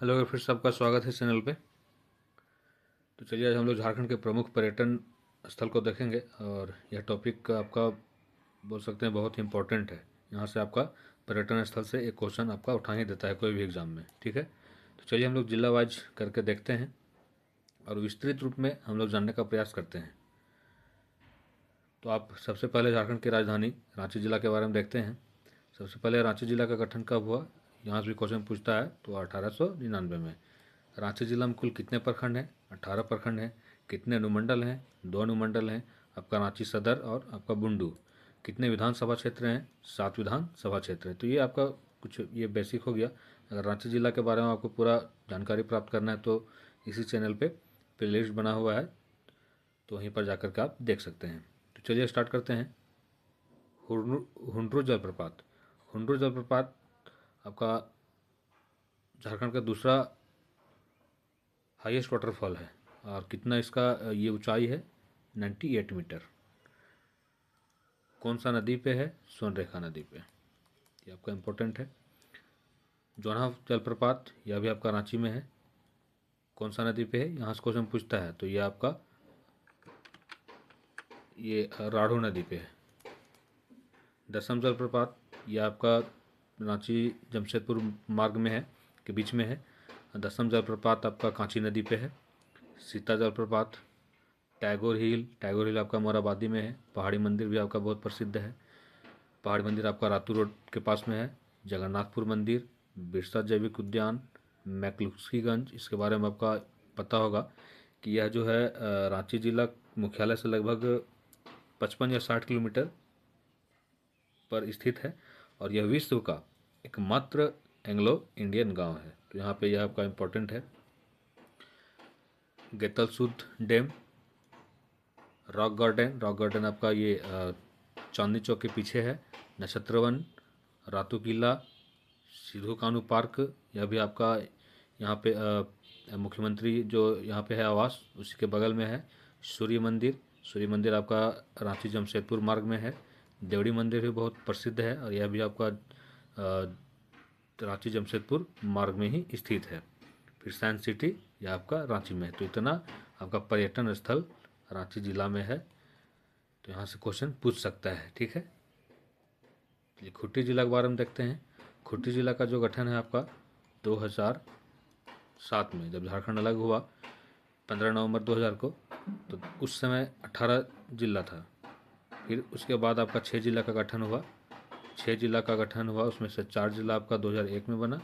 Hello, फिर सबका स्वागत है चैनल पे। तो चलिए आज हम लोग झारखंड के प्रमुख पर्यटन स्थल को देखेंगे और यह टॉपिक आपका बोल सकते हैं बहुत ही इम्पोर्टेंट है। यहाँ से आपका पर्यटन स्थल से एक क्वेश्चन आपका उठा ही देता है कोई भी एग्जाम में। ठीक है, तो चलिए हम लोग जिला वाइज करके देखते हैं और विस्तृत रूप में हम लोग जानने का प्रयास करते हैं। तो आप सबसे पहले झारखंड की राजधानी रांची जिला के बारे में देखते हैं। सबसे पहले रांची जिला का गठन कब हुआ, यहाँ से भी क्वेश्चन पूछता है। तो 1899 में। रांची जिला में कुल कितने प्रखंड हैं? 18 प्रखंड हैं। कितने अनुमंडल हैं? 2 अनुमंडल हैं, आपका रांची सदर और आपका बुंडू। कितने विधानसभा क्षेत्र हैं? 7 विधानसभा क्षेत्र हैं। तो ये आपका कुछ ये बेसिक हो गया। अगर रांची जिला के बारे में आपको पूरा जानकारी प्राप्त करना है तो इसी चैनल पे प्लेलिस्ट बना हुआ है, तो वहीं पर जाकर के आप देख सकते हैं। तो चलिए स्टार्ट करते हैं। हुंड्रू जलप्रपात। हुंड्रू जलप्रपात आपका झारखंड का दूसरा हाईएस्ट वाटरफॉल है और कितना इसका ये ऊंचाई है? 98 मीटर। कौन सा नदी पे है? स्वर्णरेखा नदी पे। ये आपका इम्पोर्टेंट है। जोनाह जलप्रपात यह भी आपका रांची में है। कौन सा नदी पे है, यहाँ से क्वेश्चन पूछता है। तो ये आपका ये राढ़ो नदी पे है। दसम जलप्रपात यह आपका रांची जमशेदपुर मार्ग में है, के बीच में है। दसम जलप्रपात आपका कांची नदी पे है। सीता जलप्रपात, टैगोर हिल आपका मोराबादी में है। पहाड़ी मंदिर भी आपका बहुत प्रसिद्ध है। पहाड़ी मंदिर आपका रातू रोड के पास में है। जगन्नाथपुर मंदिर, बिरसा जैविक उद्यान, मैकलुस्कीगंज, इसके बारे में आपका पता होगा कि यह जो है रांची जिला मुख्यालय से लगभग 55 या 60 किलोमीटर पर स्थित है और यह विश्व का एकमात्र एंग्लो इंडियन गांव है। तो यहाँ पे यह आपका इम्पोर्टेंट है। गेतलसूद डैम, रॉक गार्डन आपका ये चांदनी चौक के पीछे है। नक्षत्रवन, रातू किला, सिधू कानू पार्क, यह भी आपका यहाँ पे मुख्यमंत्री जो यहाँ पे है आवास, उसी के बगल में है। सूर्य मंदिर आपका रांची जमशेदपुर मार्ग में है। देवड़ी मंदिर भी बहुत प्रसिद्ध है और यह भी आपका रांची जमशेदपुर मार्ग में ही स्थित है। फिर साइंस सिटी, यह आपका रांची में है। तो इतना आपका पर्यटन स्थल रांची जिला में है। तो यहाँ से क्वेश्चन पूछ सकता है। ठीक है, चलिए खूंटी जिला के बारे में देखते हैं। खूंटी जिला का जो गठन है आपका 2007 में, जब झारखंड अलग हुआ 15 नवंबर 2000 को, तो उस समय 18 जिला था। फिर उसके बाद आपका 6 जिला का गठन हुआ। 6 जिला का गठन हुआ, उसमें से 4 जिला आपका 2001 में बना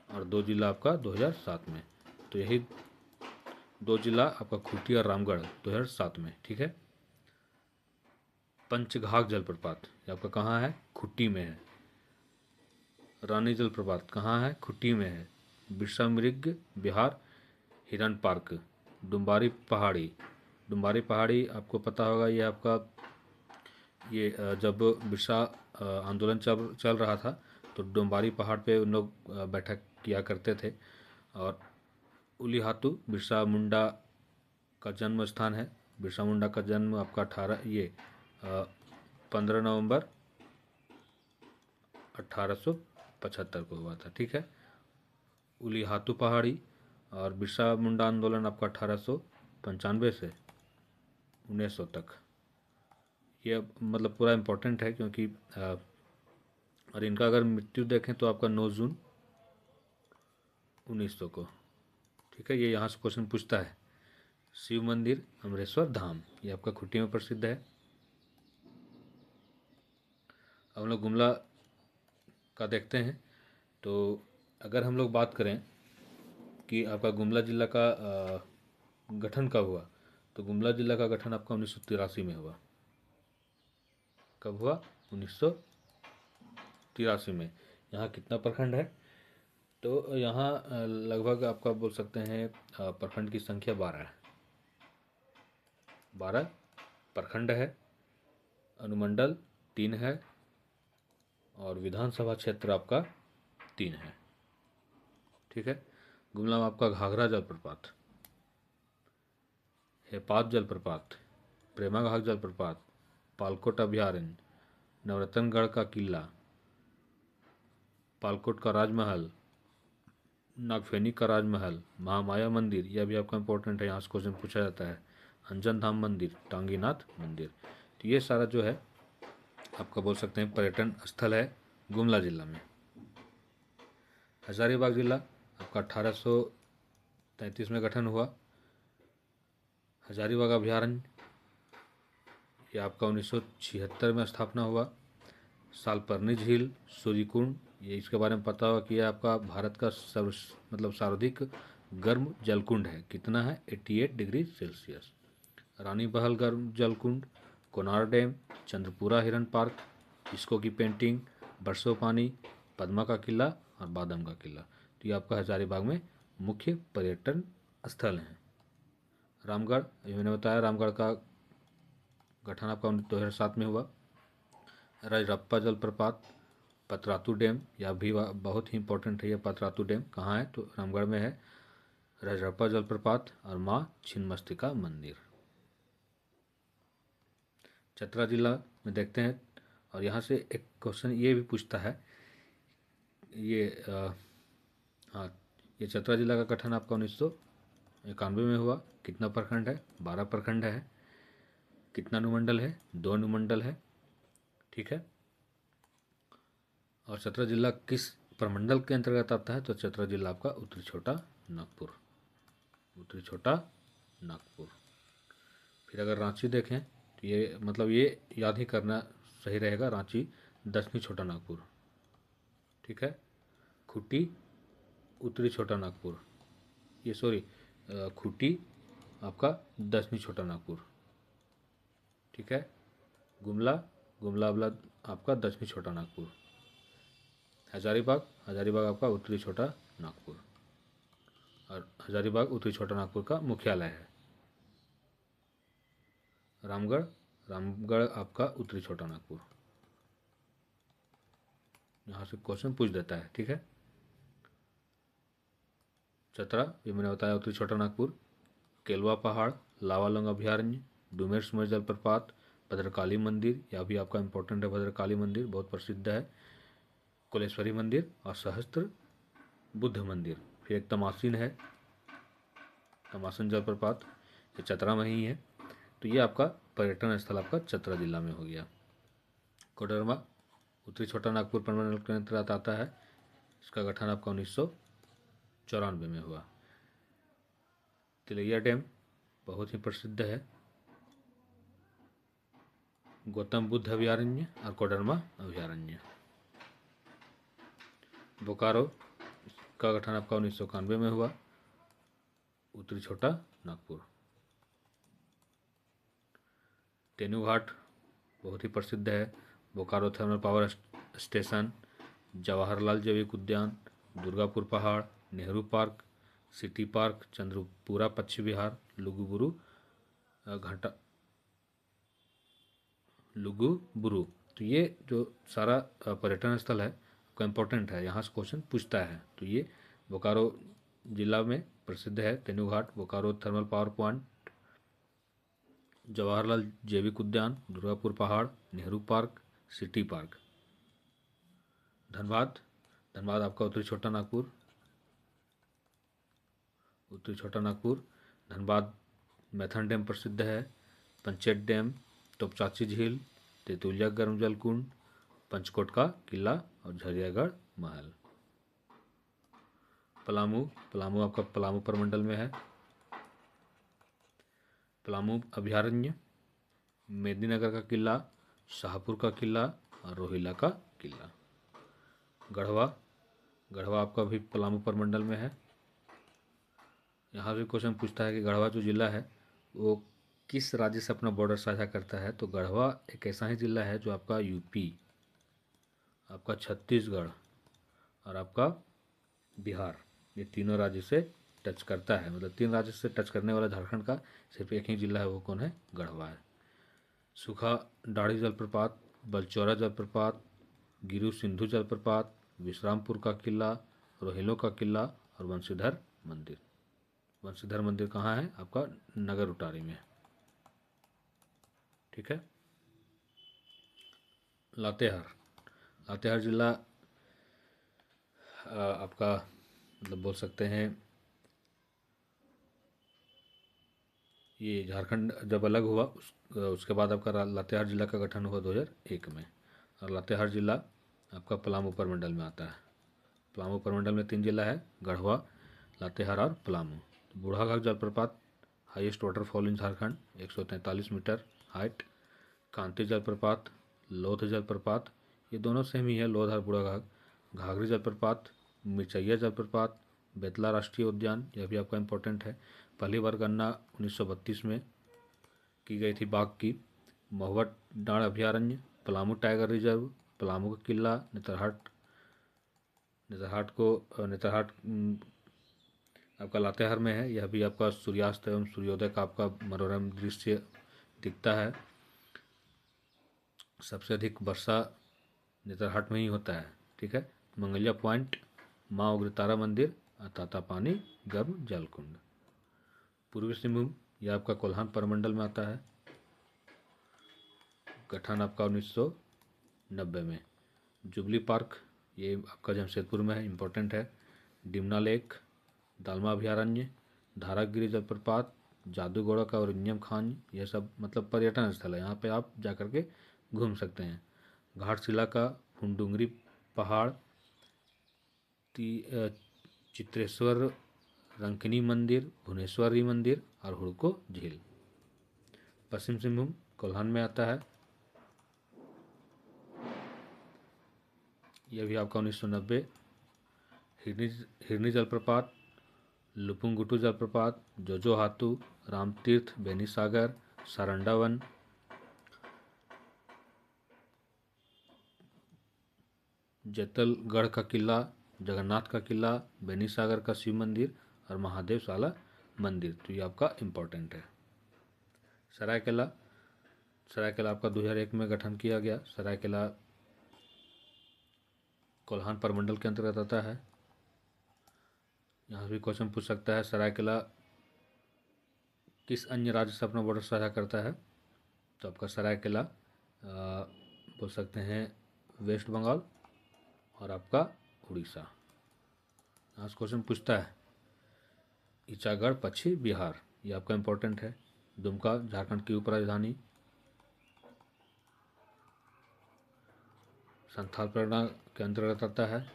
और 2 जिला आपका 2007 में। तो यही 2 जिला आपका खूंटी और रामगढ़ 2007 में। ठीक है। पंचघाघ जलप्रपात ये आपका कहाँ है? खूंटी में है। रानी जलप्रपात कहाँ है? खूंटी में है। बिरसा मृग बिहार, हिरन पार्क, डुम्बारी पहाड़ी आपको पता होगा। ये आपका ये जब बिरसा आंदोलन चल रहा था तो डुम्बारी पहाड़ पे उन लोग बैठक किया करते थे। और उलीहातू बिरसा मुंडा का जन्म स्थान है। बिरसा मुंडा का जन्म आपका 15 नवंबर 1875 को हुआ था। ठीक है। उलीहातू पहाड़ी और बिरसा मुंडा आंदोलन आपका 1895 से 1900 तक। ये मतलब पूरा इम्पोर्टेंट है क्योंकि और इनका अगर मृत्यु देखें तो आपका 9 जून 1900 को। ठीक है, ये यहाँ से क्वेश्चन पूछता है। शिव मंदिर अमरेश्वर धाम, ये आपका खूंटी में प्रसिद्ध है। अब हम लोग गुमला का देखते हैं। तो अगर हम लोग बात करें कि आपका गुमला जिला का गठन कब हुआ, तो गुमला जिला का गठन आपका 1983 में हुआ। कब हुआ? 1983 में। यहाँ कितना प्रखंड है? तो यहाँ लगभग आपका बोल सकते हैं प्रखंड की संख्या 12 है। 12 प्रखंड है। अनुमंडल 3 है और विधानसभा क्षेत्र आपका 3 है। ठीक है। गुमला में आपका घाघरा जलप्रपात, हेपात जलप्रपात, प्रेमाघाट जलप्रपात, पालकोट अभयारण्य, नवरत्नगढ़ का किला, पालकोट का राजमहल, नागफेनी का राजमहल, महामाया मंदिर, यह भी आपका इंपॉर्टेंट है, यहाँ से क्वेश्चन पूछा जाता है। अंजन धाम मंदिर, टांगीनाथ मंदिर। तो ये सारा जो है आपका बोल सकते हैं पर्यटन स्थल है गुमला जिला में। हजारीबाग जिला आपका 1833 में गठन हुआ। हजारीबाग अभयारण्य ये आपका 1976 में स्थापना हुआ। सालपर्नी झील, सूर्यकुंड, ये इसके बारे में पता होगा कि यह आपका भारत का सर्वाधिक गर्म जलकुंड है। कितना है? 88 डिग्री सेल्सियस। रानी बहल गर्म जलकुंड, कोनार डैम, चंद्रपुरा हिरन पार्क, इसको की पेंटिंग, बरसों पानी, पद्मा का किला और बादम का किला। तो ये आपका हजारीबाग में मुख्य पर्यटन स्थल हैं। रामगढ़, ये मैंने बताया, रामगढ़ का गठन आपका 2007 में हुआ। रजरप्पा जलप्रपात, पतरातू डैम, यह भी बहुत ही इंपॉर्टेंट है। ये पतरातू डैम कहाँ है? तो रामगढ़ में है। रजरप्पा जलप्रपात और माँ छिन्नमस्तिका मंदिर। चतरा जिला में देखते हैं, और यहाँ से एक क्वेश्चन ये भी पूछता है, ये हाँ, ये चतरा जिला का गठन आपका 1991 में हुआ। कितना प्रखंड है? 12 प्रखंड है। कितना अनुमंडल है? 2 अनुमंडल है। ठीक है। और चतरा जिला किस प्रमंडल के अंतर्गत आता है? तो चतरा जिला आपका उत्तरी छोटा नागपुर, उत्तरी छोटा नागपुर। फिर अगर रांची देखें तो ये ये याद ही करना सही रहेगा, रांची दक्षिणी छोटा नागपुर। ठीक है। खूंटी उत्तरी छोटा नागपुर, ये सॉरी खूंटी आपका दक्षिणी छोटा नागपुर। ठीक है। गुमला, गुमला अबला आपका दक्षिणी छोटा नागपुर। हजारीबाग, हजारीबाग आपका उत्तरी छोटा नागपुर, और हजारीबाग उत्तरी छोटा नागपुर का मुख्यालय है। रामगढ़, रामगढ़ आपका उत्तरी छोटा नागपुर। यहाँ से क्वेश्चन पूछ देता है। ठीक है। चतरा, ये मैंने बताया उत्तरी छोटा नागपुर। केलवा पहाड़, लावालंग अभयारण्य, डुमेर सुमेर जलप्रपात, भद्रकाली मंदिर, यह भी आपका इंपॉर्टेंट है। भद्रकाली मंदिर बहुत प्रसिद्ध है। कुलेश्वरी मंदिर और सहस्त्र बुद्ध मंदिर। फिर एक तमासीन है, तमासन जलप्रपात, ये चतरा में ही है। तो ये आपका पर्यटन स्थल आपका चतरा जिला में हो गया। कोडरमा उत्तरी छोटा नागपुर प्रमंडल के अंतर्गत आता है। इसका गठन आपका 1994 में हुआ। तिलैया डैम बहुत ही प्रसिद्ध है। गौतम बुद्ध अभयारण्य और कोडरमा अभयारण्य। बोकारो का गठन आपका 1991 में हुआ, उत्तरी छोटा नागपुर। तेनूघाट बहुत ही प्रसिद्ध है। Bokaro thermal power station, Jawaharlal जैविक उद्यान, दुर्गापुर पहाड़, Nehru park, city park, Chandrapura पक्षी विहार, लुगुबुरु घाटा, लुगुबुरु। तो ये जो सारा पर्यटन स्थल है आपका इम्पोर्टेंट है, यहाँ से क्वेश्चन पूछता है। तो ये बोकारो जिला में प्रसिद्ध है। Tenughat, Bokaro thermal power plant, Jawaharlal जैविक उद्यान, दुर्गापुर पहाड़, Nehru park, city park. Dhanbad, Dhanbad आपका उत्तरी छोटा नागपुर, उत्तरी छोटा नागपुर। धनबाद मैथन डैम प्रसिद्ध है। पंचेत डैम, तोपचाची झील, तेतुलिया गर्म जल कुंड, पंचकोट का किला और झरियागढ़ महल। पलामू, पलामू आपका पलामू प्रमंडल में है। पलामू अभयारण्य, मेदिनीनगर का किला, शाहपुर का किला और रोहिला का किला। गढ़वा, गढ़वा आपका भी पलामू प्रमंडल में है। यहाँ भी क्वेश्चन पूछता है कि गढ़वा जो जिला है वो किस राज्य से अपना बॉर्डर साझा करता है। तो गढ़वा एक ऐसा ही जिला है जो आपका यूपी, आपका छत्तीसगढ़ और आपका बिहार, ये तीनों राज्य से टच करता है। 3 राज्य से टच करने वाला झारखंड का सिर्फ एक ही जिला है, वो कौन है? गढ़वा है। सूखा दाढ़ी जलप्रपात, बलचौरा जलप्रपात, गिरु सिंधु जलप्रपात, विश्रामपुर का किला, रोहिलो का किला और वंशीधर मंदिर। वंशीधर मंदिर कहाँ है? आपका नगर उटारी में। ठीक है। लातेहार, लातेहार जिला आपका मतलब बोल सकते हैं ये झारखंड जब अलग हुआ उसके बाद आपका लातेहार जिला का गठन हुआ 2001 में। और लातेहार जिला आपका पलामू प्रमंडल में आता है। पलामू प्रमंडल में 3 जिला है, गढ़वा, लातेहार और पलामू। तो बूढ़ाघाट जलप्रपात highest waterfall in Jharkhand, 143 metre height. Kanti जलप्रपात, लोध जलप्रपात, ये दोनों सेम ही है, लोध और बूढ़ाघाट। घाघरी जलप्रपात, मिर्चैया जलप्रपात, बेतला राष्ट्रीय उद्यान, यह भी आपका इम्पोर्टेंट है। पहली बार गणना 1932 में की गई थी बाघ की। महुआ डांड अभयारण्य, पलामू टाइगर रिजर्व, पलामू का किला, नेतरहाट नेतरहाट आपका लातेहार में है। यह भी आपका सूर्यास्त एवं सूर्योदय का आपका मनोरम दृश्य दिखता है। सबसे अधिक वर्षा नेतरहाट में ही होता है, ठीक है। मंगलिया पॉइंट, माँ उग्रतारा मंदिर, तातापानी गर्म जलकुंड। पूर्वी सिंहभूम, यह आपका कोल्हान प्रमंडल में आता है। गठन आपका 1990 में। जुबली पार्क, ये आपका जमशेदपुर में है, इम्पोर्टेंट है। डिमना लेक, दालमा अभयारण्य, धारागिरी जलप्रपात, जादूगोड़ा का औरंजम खान, यह सब मतलब पर्यटन स्थल है, यहाँ पे आप जा कर के घूम सकते हैं। घाटशिला का फुंडुंगरी पहाड़, चित्रेश्वर रंकिनी मंदिर, भुवनेश्वरी मंदिर और हुड़को झील। पश्चिम सिंहभूम कोल्हान में आता है। यह भी आपका 1990। हिरनी जलप्रपात, लुपुंगुटू जलप्रपात, जोजो हातू, रामतीर्थ, बेनीसागर, सारंडा वन, जैतलगढ़ का किला, जगन्नाथ का किला, बेनीसागर का शिव मंदिर और महादेव साला मंदिर, तो ये आपका इम्पोर्टेंट है। सरायकेला, सरायकेला आपका 2001 में गठन किया गया। सरायकेला कोल्हान प्रमंडल के अंतर्गत आता है। यहाँ भी क्वेश्चन पूछ सकता है, सरायकेला किस अन्य राज्य से अपना बॉर्डर साझा करता है? तो आपका सरायकेला बोल सकते हैं वेस्ट बंगाल और आपका उड़ीसा। यहाँ से क्वेश्चन पूछता है ईचागढ़ पश्चिम बिहार, ये आपका इम्पोर्टेंट है। दुमका झारखंड की उप राजधानी। संथाल परगना के अंतर्गत आता है।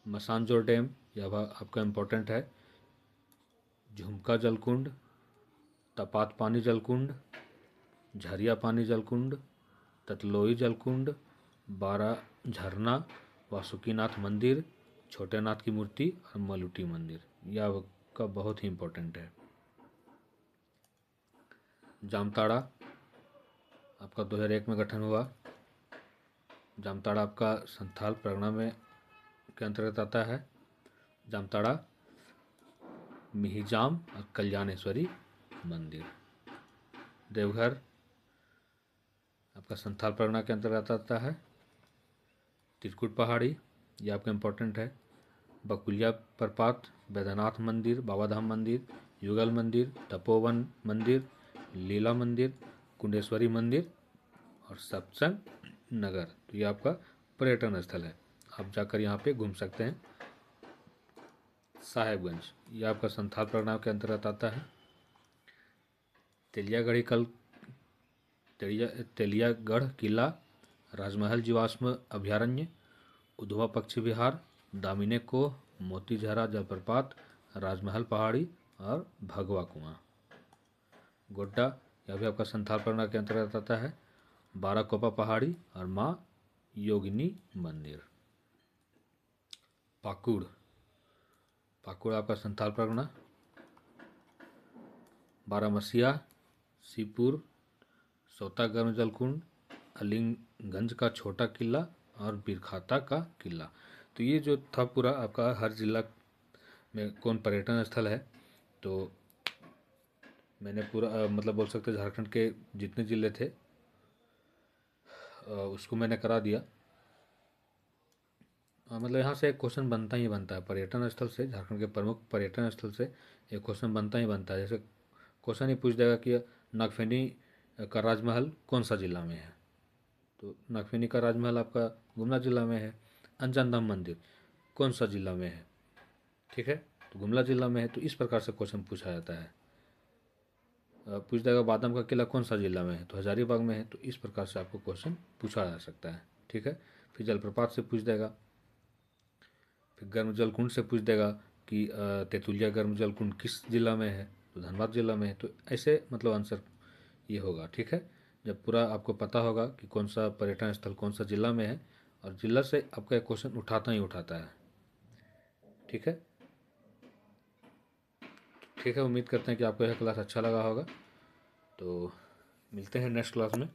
मसानजोर डैम, यह आपका इम्पोर्टेंट है। झुमका जलकुंड, तपात पानी जलकुंड, झरिया पानी जलकुंड, ततलोई जलकुंड, बारह झरना, वासुकीनाथ मंदिर, छोटे नाथ की मूर्ति और मलुटी मंदिर, यह आपका बहुत ही इम्पोर्टेंट है। जामताड़ा आपका 2001 में गठन हुआ। जामताड़ा आपका संथाल परगना में के अंतर्गत आता है। जामताड़ा मिहिजाम और कल्याणेश्वरी मंदिर। देवघर आपका संथाल परगना के अंतर्गत आता है। त्रिकुट पहाड़ी, ये आपका इम्पोर्टेंट है। बकुलिया प्रपात, बैद्यनाथ मंदिर, बाबाधाम मंदिर, युगल मंदिर, तपोवन मंदिर, लीला मंदिर, कुंडेश्वरी मंदिर और सत्संग नगर, तो ये आपका पर्यटन स्थल है, आप जाकर यहाँ पे घूम सकते हैं। साहेबगंज, ये आपका संथाल परगना के अंतर्गत आता है। तेलियागढ़ किला, राजमहल जीवाश्म अभयारण्य, उधवा पक्षी विहार, दामिनी कोह, मोतीझरा जलप्रपात, राजमहल पहाड़ी और भगवा कुआं। गोड्डा, यह भी आपका संथाल परगना के अंतर्गत आता है। बाराकोपा पहाड़ी और माँ योगिनी मंदिर। पाकुड़, पाकुड़ आपका संथाल परगना। बारामसिया, सीपुर, सोता गर्म जलकुंड, अलीगंज का छोटा किला और बिरखाता का किला। तो ये जो था पूरा आपका हर जिला में कौन पर्यटन स्थल है, तो मैंने पूरा मतलब बोल सकते झारखंड के जितने ज़िले थे उसको मैंने करा दिया। मतलब यहाँ से एक क्वेश्चन बनता ही बनता है, पर्यटन स्थल से, झारखंड के प्रमुख पर्यटन स्थल से एक क्वेश्चन बनता ही बनता है। जैसे क्वेश्चन ही पूछ देगा कि नागफेनी का राजमहल कौन सा जिला में है, तो नागफेनी का राजमहल आपका गुमला जिला में है। अंजन धाम मंदिर, कौन सा जिला में है। ठीक है, तो गुमला जिला में है, तो इस प्रकार से क्वेश्चन पूछा जाता है। पूछ देगा बादाम का किला कौन सा जिला में है, तो हजारीबाग में है, तो इस प्रकार से आपको क्वेश्चन पूछा जा सकता है। ठीक है, फिर जलप्रपात से पूछ देगा, फिर गर्म जल कुंड से पूछ देगा कि तेंतुलिया गर्म जल कुंड किस जिला में है, तो धनबाद जिला में है। तो ऐसे मतलब आंसर ये होगा। ठीक है, जब पूरा आपको पता होगा कि कौन सा पर्यटन स्थल कौन सा जिला में है, और जिला से आपका एक क्वेश्चन उठाता ही उठाता है। ठीक है, ठीक है, उम्मीद करते हैं कि आपको यह क्लास अच्छा लगा होगा। तो मिलते हैं नेक्स्ट क्लास में।